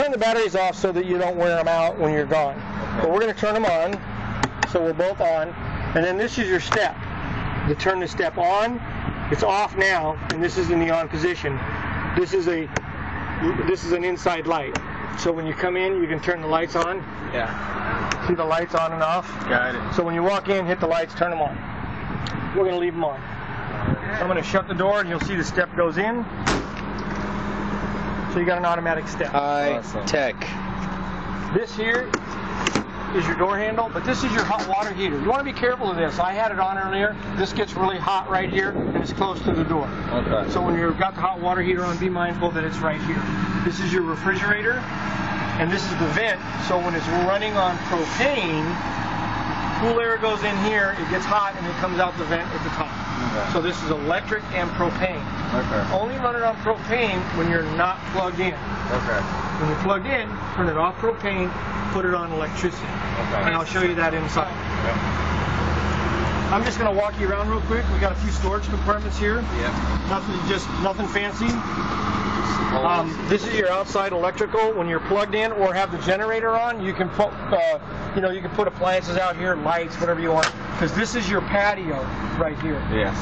turn the batteries off so that you don't wear them out when you're gone. But we're going to turn them on, so we're both on. And then this is your step. To turn the step on, it's off now, and this is in the on position. This is an inside light. So when you come in, you can turn the lights on. Yeah. See the lights on and off? Got it. So when you walk in, hit the lights, turn them on. We're going to leave them on. So I'm going to shut the door, and you'll see the step goes in. So you got an automatic step. High tech. This here is your door handle, but this is your hot water heater. You want to be careful of this. I had it on earlier. This gets really hot right here, and it's close to the door. Okay. So when you've got the hot water heater on, be mindful that it's right here. This is your refrigerator, and this is the vent. So when it's running on propane, cool air goes in here, it gets hot, and it comes out the vent at the top. Okay. So this is electric and propane. Okay. Only run it on propane when you're not plugged in. Okay. When you're plugged in, turn it off propane, put it on electricity. Okay. And I'll show you that inside. Yeah. I'm just going to walk you around real quick. We got a few storage compartments here. Yeah. Nothing fancy. This is your outside electrical. When you're plugged in or have the generator on, you can put you can put appliances out here, lights, whatever you want. Because this is your patio right here. Yes.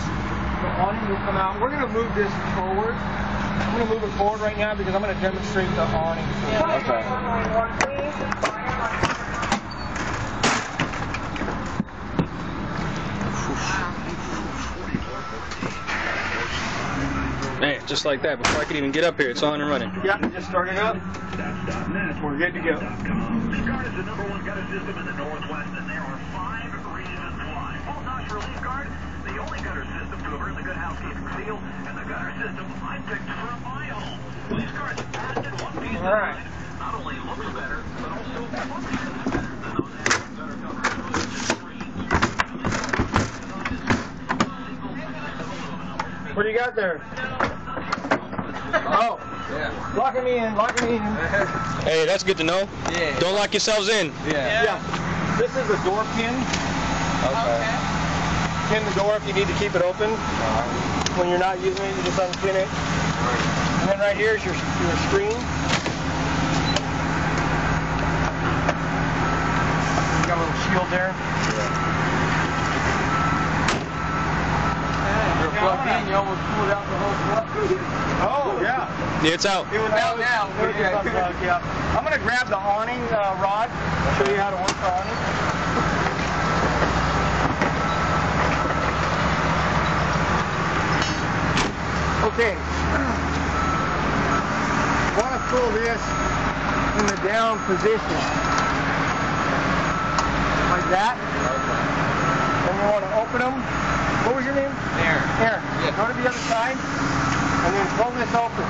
The awning will come out. We're going to move this forward. I'm going to move it forward right now because I'm going to demonstrate the awning. Okay. Man, just like that, before I could even get up here, it's on and running. Yeah, just start it up. We're good to go. LeafGuard is the #1 gutter system in the Northwest, and there are 5 reasons why. Well, not for LeafGuard, the only gutter system to have earned the Good Housekeeping seal, and the gutter system I picked for my home. LeafGuard's patented one-piece design not only looks better, but also functions better than those gutter covers. What do you got there? Oh, Yeah. locking me in, locking me in. Hey, that's good to know. Yeah. Don't lock yourselves in. Yeah. This is a door pin. Okay. Pin the door if you need to keep it open. When you're not using it, you just unpin it. And then right here is your screen. You got a little shield there. Plugged in, you almost pulled out the whole plug. Oh, yeah. Yeah, it's out. It was out now. Yeah. I'm going to grab the awning rod, show you how to work the awning. Okay. I want to pull this in the down position. Like that. And we want to open them. What was your name? Aaron. Aaron. Yeah. Go to the other side and then pull this open.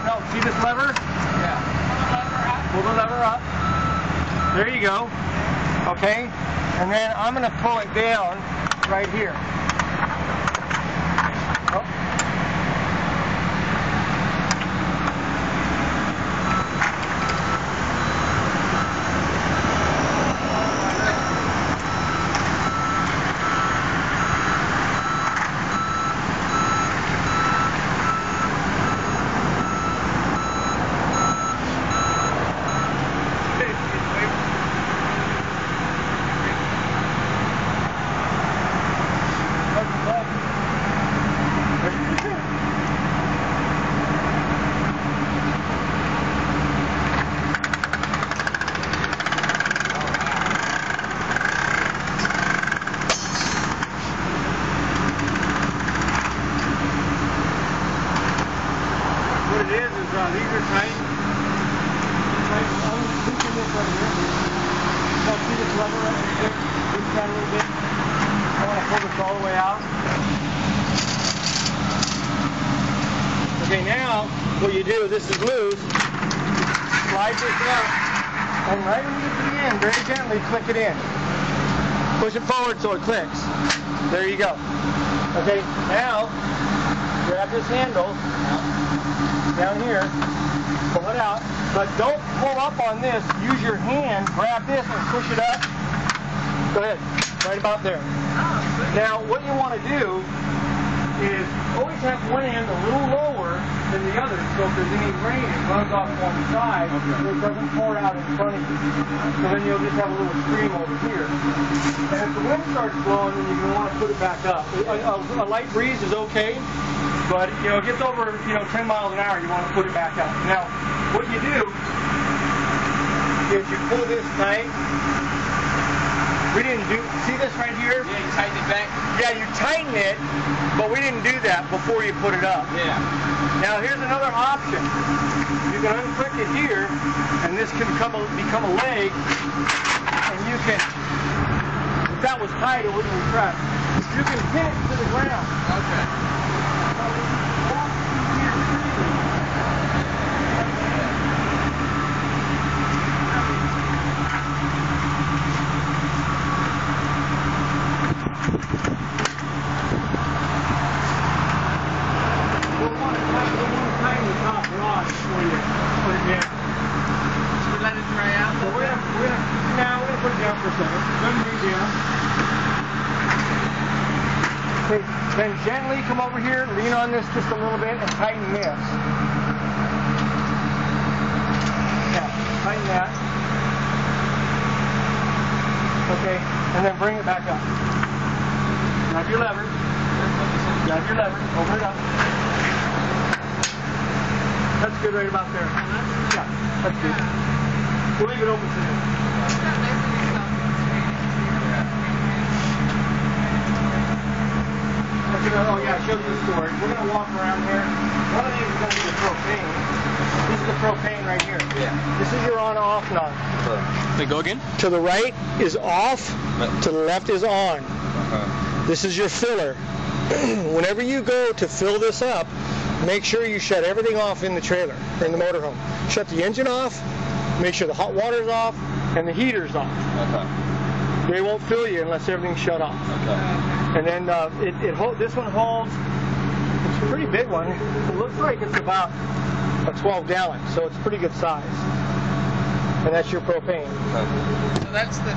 No. See this lever? Yeah. Pull the lever up. There you go. Okay. And then I'm going to pull it down right here. Oh. What it is these are tight. I'm pushing this right here. Now see this lever right here? Push that a little bit. I want to pull this all the way out. Okay, now what you do, this is loose. Slide this out, and right when you get to the end, very gently click it in. Push it forward so it clicks. There you go. Okay, now grab this handle down here, pull it out, but don't pull up on this. Use your hand, grab this and push it up. Go ahead, right about there. Now what you want to do is always have one end a little lower than the other. So if there's any rain, it runs off one side, so it doesn't pour out in front of you. So then you'll just have a little stream over here. And if the wind starts blowing, then you're going to want to put it back up. A light breeze is okay, but it gets over 10 miles an hour, you want to put it back up. Now, what you do is you pull this tight. We didn't see this right here? Yeah, you tighten it back. Yeah, you tighten it, but we didn't do that before you put it up. Yeah. Now here's another option. You can unclick it here, and this can become a leg, and you can, if that was tight, it wouldn't retract. You can pin it to the ground. Okay. Then gently come over here, lean on this just a little bit, and tighten this. Yeah, tighten that. Okay, and then bring it back up. Grab your lever. Grab your lever. Open it up. That's good right about there. Yeah, that's good. We'll leave it open for you. Oh yeah, show you the storage. We're going to walk around here. One of these is going to be the propane. This is the propane right here. Yeah. This is your on-off knob. They go again? To the right is off, to the left is on. This is your filler. Whenever you go to fill this up, make sure you shut everything off in the trailer, in the motorhome. Shut the engine off, make sure the hot water's off, and the heater's off. Okay. They won't fill you unless everything's shut off. Okay. And then this one holds, it's a pretty big one. It looks like it's about a 12 gallon, so it's a pretty good size. And that's your propane. Okay. So that's the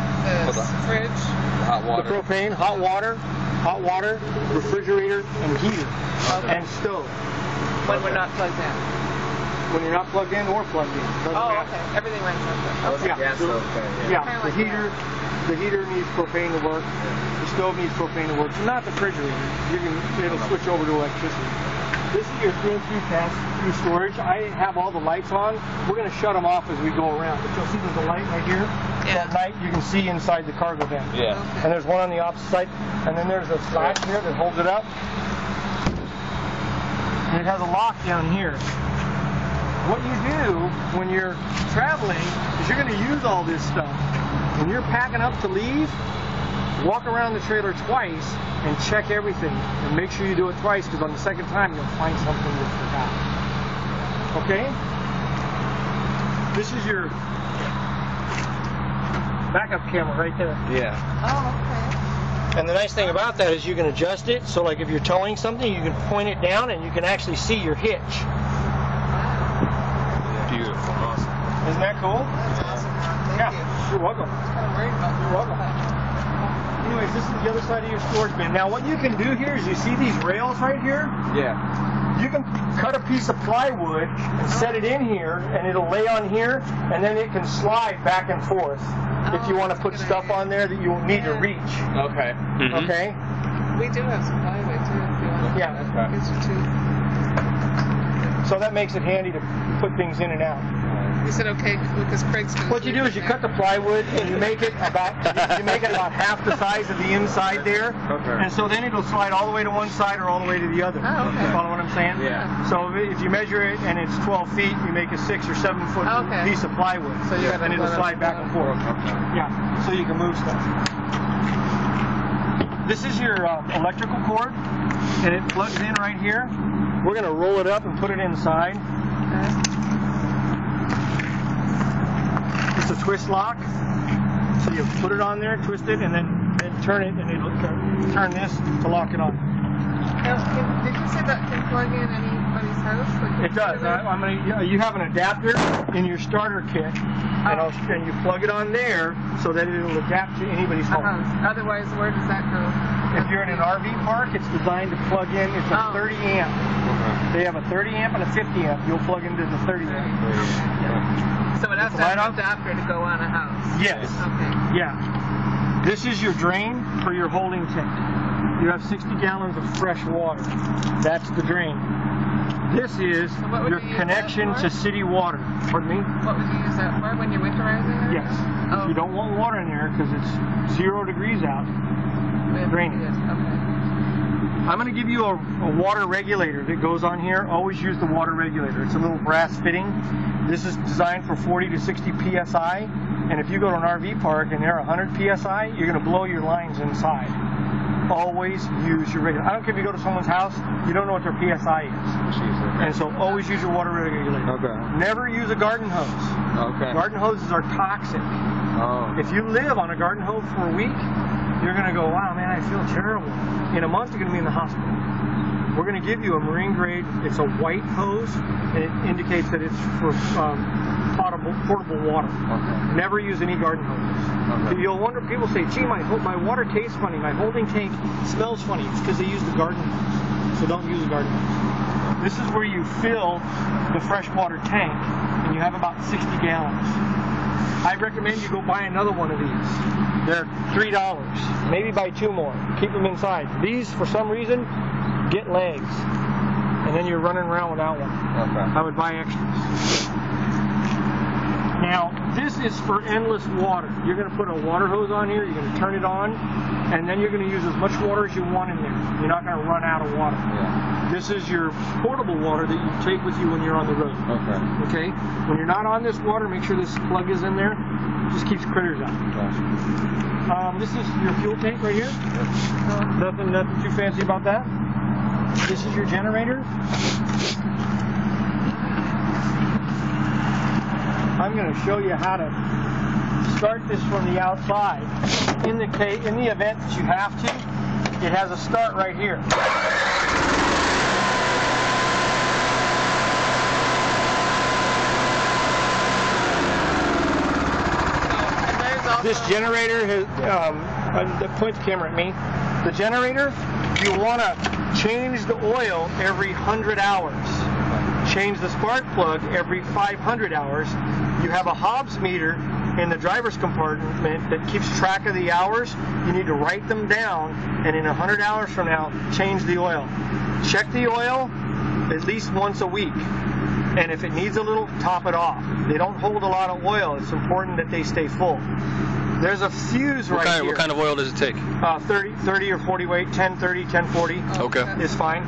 fridge? The hot water. The propane, hot water, refrigerator, and heater, and stove. When we're not plugged in? When you're not plugged in or plugged in. Oh, okay. Everything runs on Yeah, gas stove thing, yeah. Kinda The like heater. The heater needs propane to work. The stove needs propane to work. So not the refrigerator. It'll switch over to electricity. This is your 3-in-3 pass-through storage. I have all the lights on. We're going to shut them off as we go around. But you'll see there's a light right here. Yeah. That light you can see inside the cargo van. Yeah. Okay. And there's one on the opposite side. And then there's a slide here that holds it up. And it has a lock down here. What you do when you're traveling is you're going to use all this stuff. When you're packing up to leave, walk around the trailer twice and check everything. And make sure you do it twice, because on the second time you'll find something you forgot. Okay? This is your backup camera right there. Yeah. Oh, okay. And the nice thing about that is you can adjust it. So like if you're towing something, you can point it down and you can actually see your hitch. Beautiful. Awesome. Isn't that cool? That's awesome, Ron. Thank you. You're welcome. I was kind of worried about You're welcome. Anyways, this is the other side of your storage bin. Now what you can do here is you see these rails right here? Yeah. You can cut a piece of plywood and set it in here, and it'll lay on here, and then it can slide back and forth if you want to put that's a good stuff idea. on there that you won't need to reach. Okay. Mhm. Okay? We do have some plywood too, if you want. Yeah. Okay. Gives you two. So that makes it handy to put things in and out. You said okay because Craig's going to. What you do is you cut the plywood and you make it about half the size of the inside there, Okay. and so then it'll slide all the way to one side or all the way to the other. Oh, okay. You follow what I'm saying? Yeah. So if you measure it and it's 12 feet, you make a 6 or 7 foot Okay. piece of plywood, So you gotta and it'll let it slide back and forth. Yeah, so you can move stuff. This is your electrical cord, and it plugs in right here. We're going to roll it up and put it inside. It's a twist lock. So you put it on there, twist it, and then turn it, and it'll turn this to lock it on. Did you say that can plug in anybody's house? Like It does. You have an adapter in your starter kit, and you plug it on there so that it'll adapt to anybody's home. Otherwise, where does that go? If you're in an RV park, it's designed to plug in. It's a 30 amp. They have a 30 amp and a 50 amp. You'll plug into the 30 amp. So it has to have an adapter to go on a house? Yes. Okay. Yeah. This is your drain for your holding tank. You have 60 gallons of fresh water. That's the drain. This is your connection to city water. Pardon me? What would you use that for? When you're winterizing? Yes. Oh. You don't want water in there because it's 0 degrees out. Draining. Okay. I'm going to give you a water regulator that goes on here. Always use the water regulator. It's a little brass fitting. This is designed for 40 to 60 psi. And if you go to an RV park and they're 100 psi, you're going to blow your lines inside. Always use your regulator. I don't care if you go to someone's house, you don't know what their PSI is. And so always use your water regulator. Okay. Never use a garden hose. Okay. Garden hoses are toxic. Oh. If you live on a garden hose for a week, you're going to go, wow, man, I feel terrible. In a month, you're going to be in the hospital. We're going to give you a marine grade. It's a white hose, and it indicates that it's for portable water. Okay. Never use any garden hoses. Okay. You'll wonder, people say, gee, my water tastes funny, my holding tank smells funny. It's because they use the garden hose. So don't use a garden hose. This is where you fill the freshwater tank, and you have about 60 gallons. I recommend you go buy another one of these. They're $3. Maybe buy 2 more. Keep them inside. These, for some reason, get legs. And then you're running around without one. Okay. I would buy extras. Now, this is for endless water. You're going to put a water hose on here, you're going to turn it on, and then you're going to use as much water as you want in there. You're not going to run out of water. Yeah. This is your portable water that you take with you when you're on the road. Okay. Okay? When you're not on this water, make sure this plug is in there. It just keeps critters out. Gotcha. This is your fuel tank right here. Nothing too fancy about that. This is your generator. I'm going to show you how to start this from the outside. In the event that you have to, it has a start right here. This generator has, point the camera at me. The generator, you want to change the oil every 100 hours. Change the spark plug every 500 hours. You have a Hobbs meter in the driver's compartment that keeps track of the hours. You need to write them down, and in 100 hours from now, change the oil. Check the oil at least once a week. And if it needs a little, top it off. They don't hold a lot of oil. It's important that they stay full. There's a fuse right here. What kind of oil does it take? 30 or 40 weight, 1030, 1040. Okay. Is fine.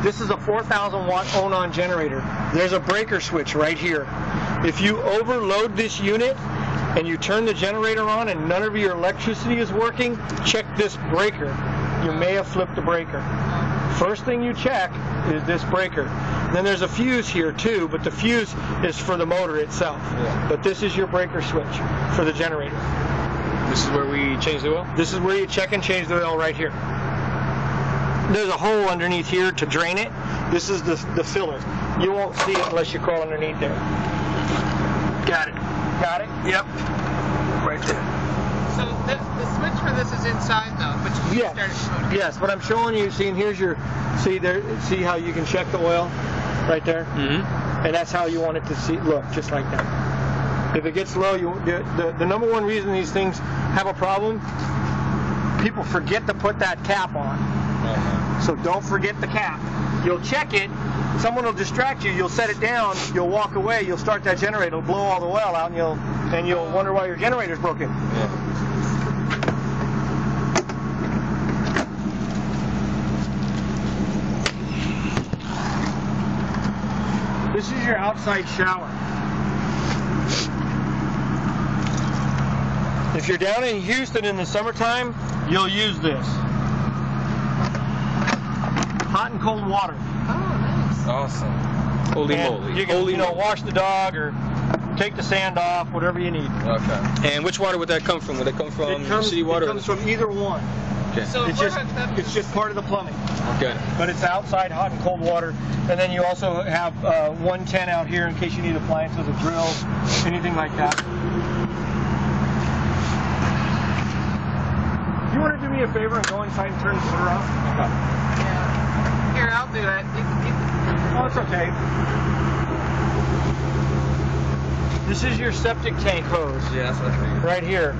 This is a 4,000 watt Onan generator. There's a breaker switch right here. If you overload this unit and you turn the generator on and none of your electricity is working, check this breaker. You may have flipped the breaker. First thing you check is this breaker. Then there's a fuse here too, but the fuse is for the motor itself. Yeah. But this is your breaker switch for the generator. This is where we change the oil? This is where you check and change the oil right here. There's a hole underneath here to drain it. This is the filler. You won't see it unless you crawl underneath there. Got it. Got it? Yep. Right there. So the switch for this is inside though, but you can start it remote. Yes, but I'm showing you, see, and here's your, see how you can check the oil right there? Mm-hmm. And that's how you want it to look, just like that. If it gets low, the number one reason these things have a problem, people forget to put that cap on. So don't forget the cap. You'll check it, someone will distract you, you'll set it down, you'll walk away, you'll start that generator, it'll blow all the oil out, and you'll wonder why your generator's broken. Yeah. This is your outside shower. If you're down in Houston in the summertime, you'll use this. Hot and cold water. Oh, nice. Awesome. Holy And moly. you can, wash the dog or take the sand off, whatever you need. Okay. And which water would that come from? Would that come from city water? It comes from either one. Okay. So It's just part of the plumbing. Okay. But it's outside hot and cold water. And then you also have 110 out here in case you need appliances, a drill, anything like that. You want to do me a favor and go inside and turn the motor off? Yeah. Here, I'll do it. Oh, it's okay. This is your septic tank hose. Yeah, that's what I figured. Right here.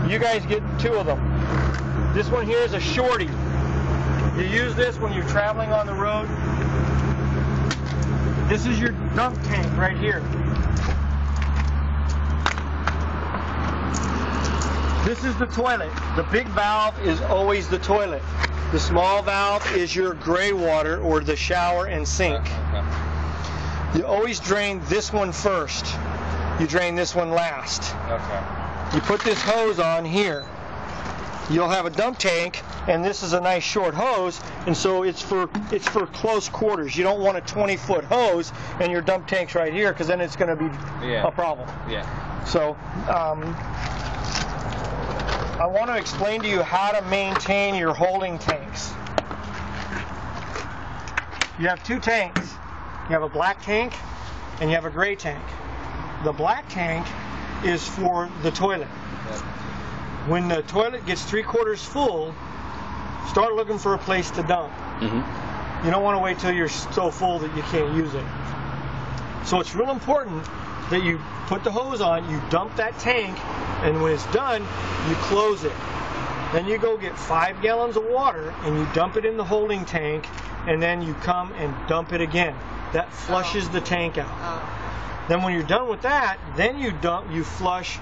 You guys get 2 of them. This one here is a shorty. You use this when you're traveling on the road. This is your dump tank right here. This is the toilet. The big valve is always the toilet. The small valve is your gray water or the shower and sink. You always drain this one first. You drain this one last. Okay. You put this hose on here. You'll have a dump tank, and this is a nice short hose, and so it's for close quarters. You don't want a 20-foot hose, and your dump tank's right here, because then it's going to be a problem. Yeah. So I want to explain to you how to maintain your holding tanks. You have 2 tanks. You have a black tank, and you have a gray tank. The black tank is for the toilet. When the toilet gets 3/4 full, start looking for a place to dump. Mm-hmm. You don't want to wait till you're so full that you can't use it. So it's real important that you put the hose on, you dump that tank, and when it's done, you close it. Then you go get 5 gallons of water and you dump it in the holding tank, and then you come and dump it again. That flushes the tank out. Then when you're done with that, then you flush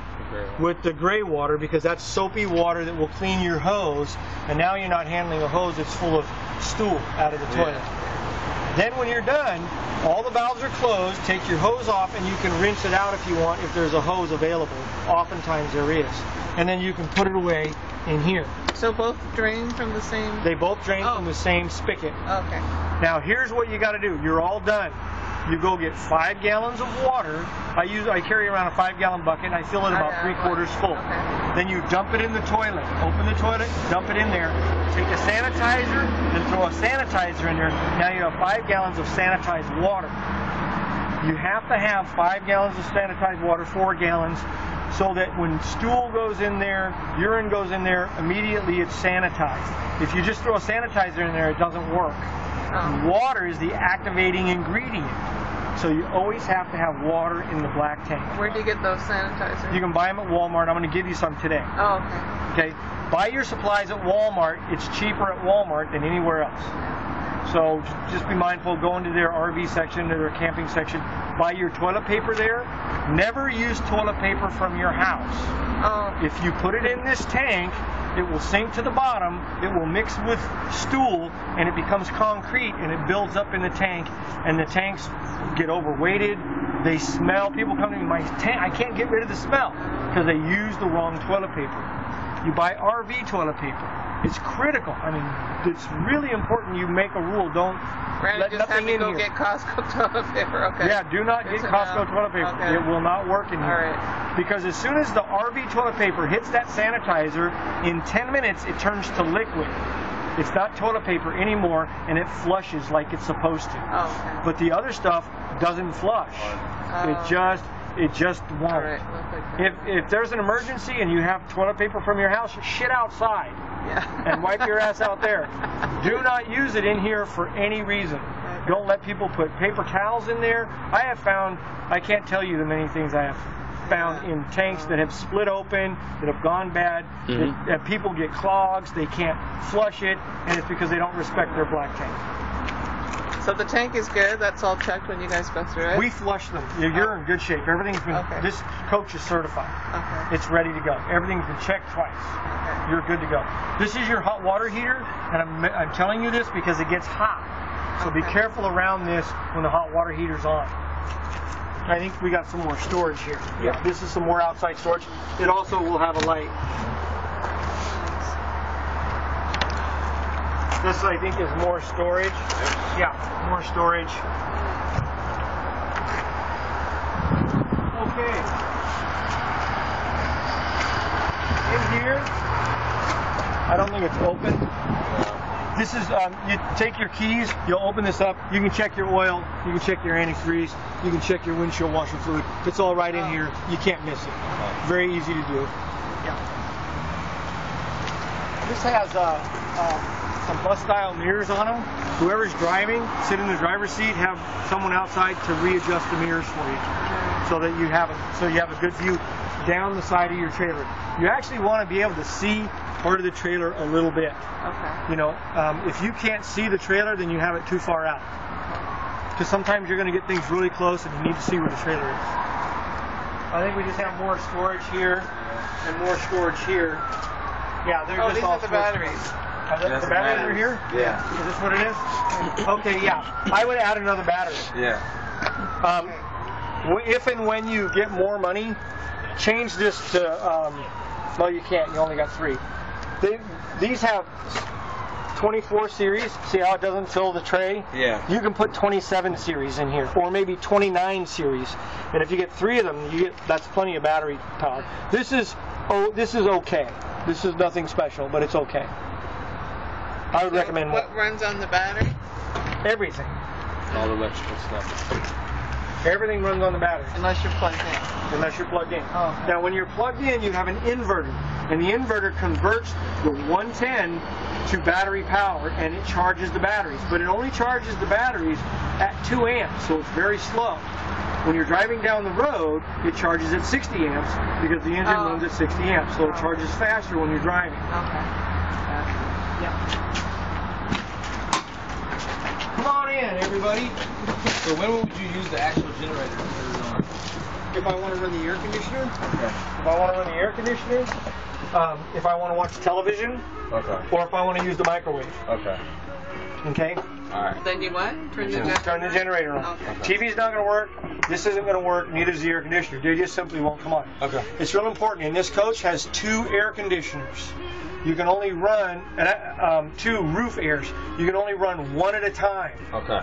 with the gray water, because that's soapy water that will clean your hose, and now you're not handling a hose that's full of stool out of the toilet. Then when you're done, all the valves are closed, take your hose off, and you can rinse it out if you want, if there's a hose available. Oftentimes there is. And then you can put it away in here. So both drain from the same? They both drain from the same spigot. Okay. Now here's what you got to do. You're all done. You go get 5 gallons of water. I carry around a 5-gallon bucket. I fill it about 3/4 full. Okay. Then you dump it in the toilet. Open the toilet, dump it in there. Take a sanitizer and throw a sanitizer in there. Now you have 5 gallons of sanitized water. You have to have 5 gallons of sanitized water, 4 gallons, so that when stool goes in there, urine goes in there, immediately it's sanitized. If you just throw a sanitizer in there, it doesn't work. Water is the activating ingredient. So you always have to have water in the black tank. Where do you get those sanitizers? You can buy them at Walmart. I'm going to give you some today. Oh, okay. Okay? Buy your supplies at Walmart. It's cheaper at Walmart than anywhere else. So just be mindful. Go into their RV section or their camping section. Buy your toilet paper there. Never use toilet paper from your house. Oh. If you put it in this tank, it will sink to the bottom, it will mix with stool, and it becomes concrete, and it builds up in the tank, and the tanks get overweighted. They smell. People come to me, my tank, I can't get rid of the smell, because they use the wrong toilet paper. You buy RV toilet paper. It's critical. I mean, it's really important you make a rule. Don't let nothing in here. Go get Costco toilet paper. Okay. Yeah, do not get Costco toilet paper. Okay. It will not work in here. All right. Because as soon as the RV toilet paper hits that sanitizer, in 10 minutes it turns to liquid. It's not toilet paper anymore, and it flushes like it's supposed to. Oh, okay. But the other stuff doesn't flush. It just won't. All right. If there's an emergency and you have toilet paper from your house, shit outside. Yeah. And wipe your ass out there. Do not use it in here for any reason. Don't let people put paper towels in there. I have found, I can't tell you the many things I have found in tanks that have split open, that have gone bad, that people get clogs, they can't flush it, and it's because they don't respect their black tank. So the tank is good. That's all checked when you guys go through it? We flush them. You're in good shape. Everything's been, this coach is certified. Okay. It's ready to go. Everything's been checked twice. Okay. You're good to go. This is your hot water heater, and I'm telling you this because it gets hot. So be careful around this when the hot water heater's on. I think we got some more storage here. Yeah, this is some more outside storage. It also will have a light. This, I think, is more storage. Yeah, more storage. Okay. In here, I don't think it's open. This is, you take your keys, you'll open this up, you can check your oil, you can check your antifreeze, you can check your windshield washer fluid. It's all right in here. You can't miss it. Very easy to do. Yeah. This has some bus-style mirrors on them. Whoever's driving, sit in the driver's seat, have someone outside to readjust the mirrors for you, so that you have a good view down the side of your trailer. You actually want to be able to see part of the trailer a little bit. Okay. You know, if you can't see the trailer, then you have it too far out. Because sometimes you're going to get things really close and you need to see where the trailer is. I think we just have more storage here and more storage here. Yeah, they're just these all are the batteries. The batteries are here? Yeah. Is this what it is? Okay, yeah. I would add another battery. Yeah. If and when you get more money, change this to, well, you can't. You only got 3. These have 24 series. See how it doesn't fill the tray? Yeah. You can put 27 series in here, or maybe 29 series. And if you get 3 of them, that's plenty of battery power. This is okay. This is nothing special, but it's okay. I would recommend more. What runs on the battery? Everything. All the electrical stuff. Everything runs on the battery. Unless you're plugged in. Unless you're plugged in. Oh, okay. Now, when you're plugged in, you have an inverter, and the inverter converts the 110 to battery power, and it charges the batteries. But it only charges the batteries at 2 amps, so it's very slow. When you're driving down the road, it charges at 60 amps because the engine runs at 60 amps, so it charges faster when you're driving. Okay. Yeah. Come on in, everybody. So when would you use the actual generator to put it on? If I want to run the air conditioner, Okay. if I want to run the air conditioner, if I want to watch television, Okay. or if I want to use the microwave. Okay. Okay? Alright. Then you what? Turn the generator on. Okay. TV's not going to work. This isn't going to work. Neither is the air conditioner. They just simply won't come on. Okay. It's real important. And this coach has 2 air conditioners. You can only run 2 roof airs. You can only run 1 at a time. Okay.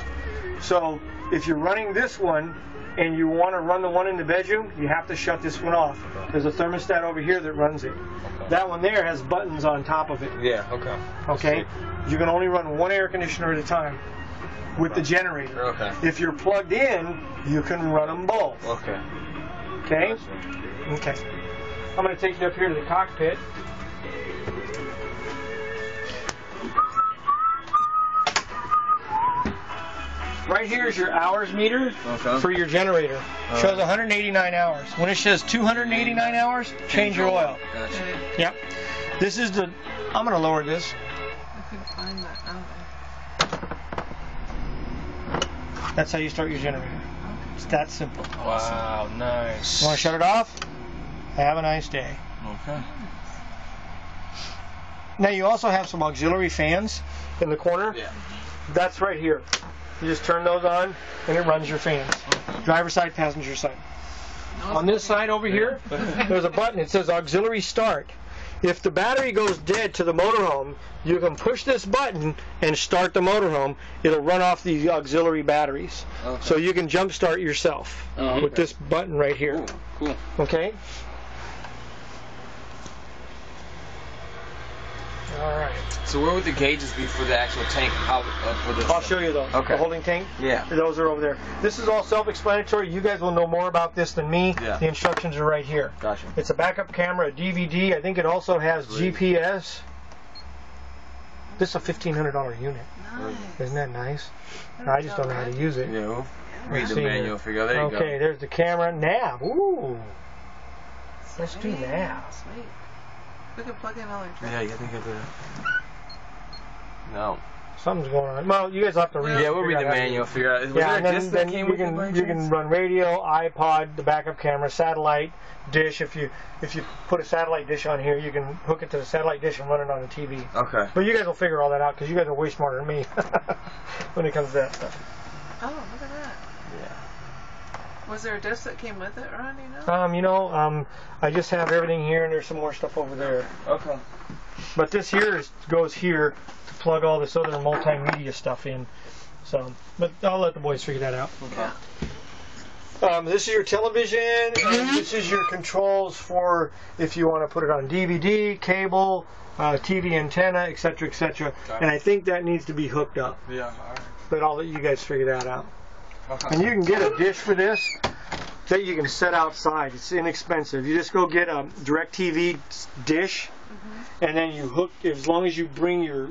So if you're running this one and you want to run the one in the bedroom, you have to shut this one off. There's a thermostat over here that runs it. Okay. That one there has buttons on top of it. Yeah, okay. Okay? You can only run 1 air conditioner at a time with the generator. Okay. If you're plugged in, you can run them both. Okay. Okay? Okay. I'm going to take you up here to the cockpit. Right here is your hours meter for your generator. Shows 189 hours. When it says 289 hours, change your oil. Gotcha. Yep. This is the. I'm going to lower this. I couldn't find that. That's how you start your generator. It's that simple. Wow, nice. You want to shut it off? Have a nice day. Okay. Now you also have some auxiliary fans in the corner. Yeah. That's right here. You just turn those on and it runs your fans. Driver side, passenger side. On this side over here, there's a button. It says auxiliary start. If the battery goes dead to the motorhome, you can push this button and start the motorhome. It'll run off the auxiliary batteries. Okay. So you can jump start yourself with this button right here. Ooh, cool. Okay? All right. So where would the gauges be for the actual tank? I'll show you those. Okay. The holding tank? Yeah. Those are over there. This is all self-explanatory. You guys will know more about this than me. Yeah. The instructions are right here. Gotcha. It's a backup camera, a DVD. I think it also has GPS. This is a $1,500 unit. Nice. Isn't that nice? I just don't know how to use it. Yeah. Read the See manual. here. Figure. There you go. Okay, there's the camera. Nav. Ooh. Let's do nav. Sweet. We can plug in electricity. Yeah, you think I did. No. Something's going on. Well, you guys have to read. Yeah, we'll read the figure out how to manual. use it. Figure out. Was Yeah, there and a disc that then came you with it by can chance? run radio, iPod, the backup camera, satellite dish. If you put a satellite dish on here, you can hook it to the satellite dish and run it on the TV. Okay. But you guys will figure all that out because you guys are way smarter than me when it comes to that stuff. Oh, look at that. Yeah. Was there a disc that came with it, Ron? You know? I just have everything here, and there's some more stuff over there. Okay. But this here goes here to plug all this other multimedia stuff in. So, but I'll let the boys figure that out. Okay. This is your television, and this is your controls for if you want to put it on DVD, cable, TV antenna, etc., etc. And I think that needs to be hooked up. Yeah. All right. But I'll let you guys figure that out. Okay. And you can get a dish for this that you can set outside. It's inexpensive. You just go get a DirecTV dish, and then you hook. As long as you bring your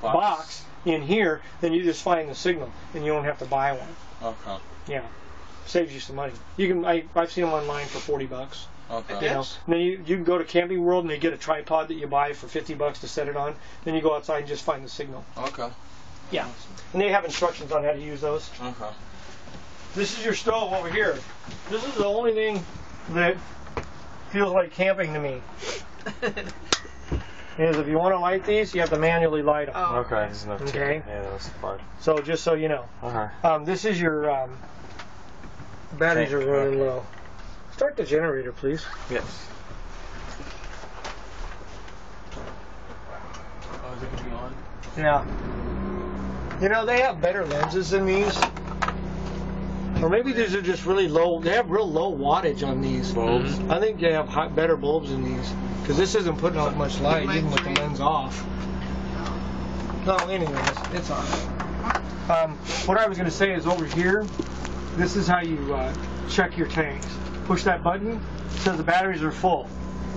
box in here, then you just find the signal, and you don't have to buy one. Okay. Yeah, saves you some money. You can. I've seen them online for $40. Okay. You know, and then you can go to Camping World and they get a tripod that you buy for $50 to set it on. Then you go outside and just find the signal. Okay. Yeah, and they have instructions on how to use those. Okay. This is your stove over here. This is the only thing that feels like camping to me. Is if you want to light these, you have to manually light them. Oh. Okay. There's enough Okay. Yeah, that's fine. So just so you know. Okay. This is your batteries are running low. Start the generator, please. Yes. Oh, is it gonna be on? Yeah. You know, they have better lenses than these. Or maybe these are just really low. They have real low wattage on these bulbs. I think they have better bulbs than these. Because this isn't putting out much light, even with the lens off. No, anyways, it's on. What I was going to say is over here, this is how you check your tanks. Push that button, it says the batteries are full.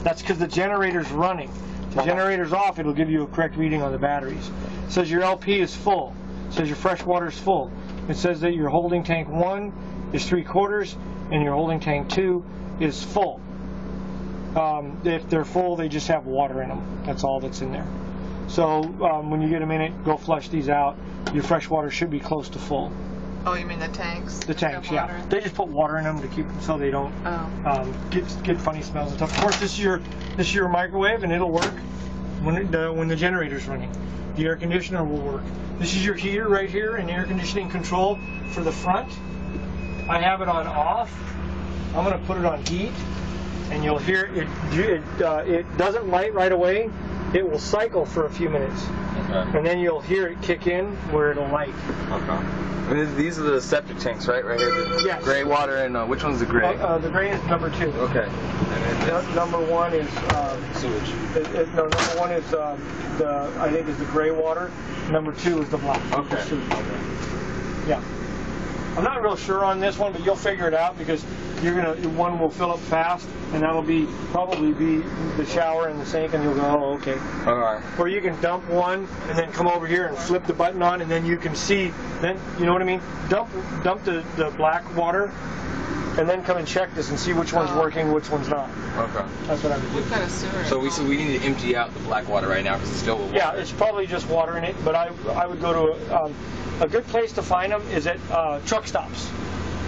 That's because the generator's running. If the generator's off, it'll give you a correct reading on the batteries. It says your LP is full. It says your fresh water is full. It says that your holding tank 1 is 3/4 and your holding tank 2 is full. If they're full, they just have water in them. That's all that's in there. So when you get a minute, go flush these out. Your fresh water should be close to full. Oh, you mean the tanks? The tanks, yeah. They just put water in them to keep them so they don't get funny smells and stuff. Of course, this is your microwave, and it'll work when the generator's running. The air conditioner will work. This is your heater right here, and air conditioning control for the front. I have it on off. I'm going to put it on heat, and you'll hear it doesn't light right away. It will cycle for a few minutes, Okay. and then you'll hear it kick in where it'll light. Okay. These are the septic tanks, right? Right here. The Yes. Gray water and which one's the gray? The gray is number 2. Okay. And then Number 1 is sewage. no. Number 1 is I think is the gray water. Number 2 is the black. Okay. Yeah. I'm not real sure on this one, but you'll figure it out because one will fill up fast, and that'll probably be the shower and the sink, and you'll go, oh, okay. All right. Or you can dump one and then come over here and flip the button on, and then you can see. Then you know what I mean? Dump the black water, and then come and check this and see which one's working, which one's not. Okay. That's what I would do. What kind of sewer? So we need to empty out the black water right now because it's still with water. Yeah, it's probably just water in it, but I would go to a good place to find them is at truck stops.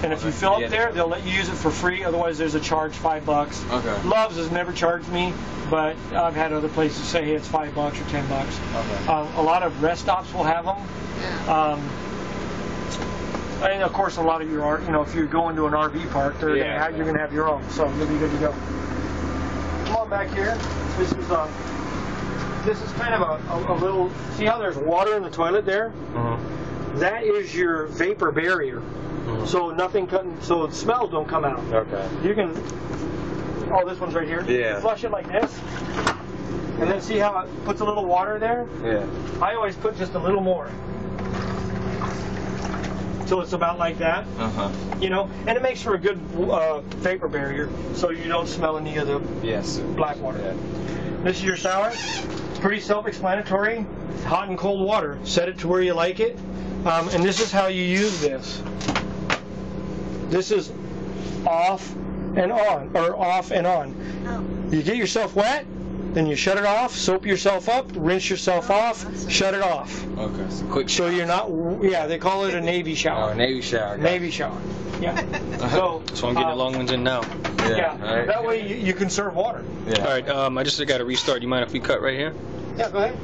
And if you fill up there, they'll let you use it for free. Otherwise, there's a charge, $5. Okay. Love's has never charged me, but I've had other places say, hey, it's $5 or $10. Okay. A lot of rest stops will have them. Yeah. And of course, a lot of your, if you're going to an RV park, you're gonna have your own, so you'll be good to go. Come on back here. This is kind of a little. See how there's water in the toilet there? Mm-hmm. That is your vapor barrier. Mm-hmm. So the smells don't come out. Okay. You can. Oh, this one's right here. Yeah. You flush it like this, and then see how it puts a little water there. Yeah. I always put just a little more. So it's about like that, and it makes for a good vapor barrier, so you don't smell any of the black water. Yeah. This is your shower. It's pretty self-explanatory. Hot and cold water. Set it to where you like it, and this is how you use this. This is off and on, or off and on. Oh. You get yourself wet, then you shut it off, soap yourself up, rinse yourself off, shut it off. Okay, so quick So you're not, they call it a Navy shower. Oh, Navy shower. Navy shower. Yeah. So I'm getting the long ones in now. Yeah. Right. That way you conserve water. Yeah. All right, I just got to restart. You mind if we cut right here? Yeah, go ahead.